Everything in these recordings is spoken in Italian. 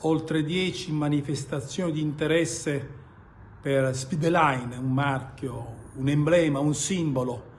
oltre 10 manifestazioni di interesse per Speedline, un marchio, un emblema, un simbolo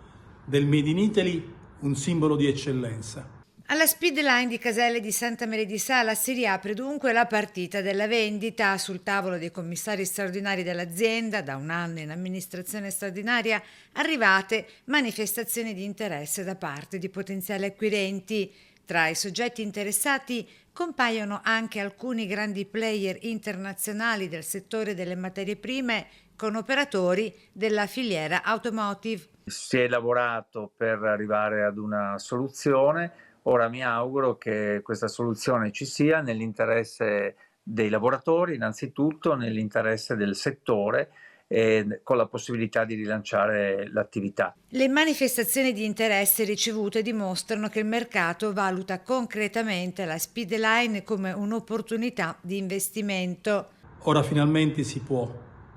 del Made in Italy, un simbolo di eccellenza. Alla Speedline di Caselle di Santa Maria di Sala si riapre dunque la partita della vendita. Sul tavolo dei commissari straordinari dell'azienda, da un anno in amministrazione straordinaria, arrivate manifestazioni di interesse da parte di potenziali acquirenti. Tra i soggetti interessati compaiono anche alcuni grandi player internazionali del settore delle materie prime con operatori della filiera automotive. Si è lavorato per arrivare ad una soluzione, ora mi auguro che questa soluzione ci sia nell'interesse dei lavoratori innanzitutto, nell'interesse del settore e con la possibilità di rilanciare l'attività. Le manifestazioni di interesse ricevute dimostrano che il mercato valuta concretamente la Speedline come un'opportunità di investimento. Ora finalmente si può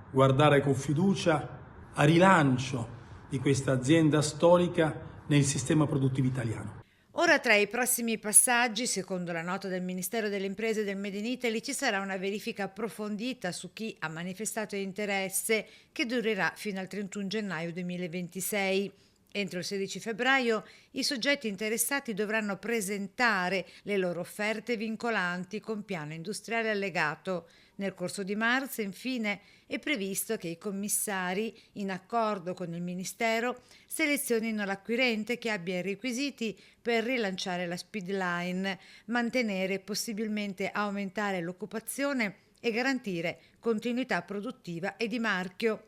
guardare con fiducia al rilancio di questa azienda storica nel sistema produttivo italiano. Ora tra i prossimi passaggi, secondo la nota del Ministero delle Imprese del Made in Italy, ci sarà una verifica approfondita su chi ha manifestato interesse che durerà fino al 31 gennaio 2026. Entro il 16 febbraio i soggetti interessati dovranno presentare le loro offerte vincolanti con piano industriale allegato. Nel corso di marzo, infine, è previsto che i commissari, in accordo con il Ministero, selezionino l'acquirente che abbia i requisiti per rilanciare la Speedline, mantenere e possibilmente aumentare l'occupazione e garantire continuità produttiva e di marchio.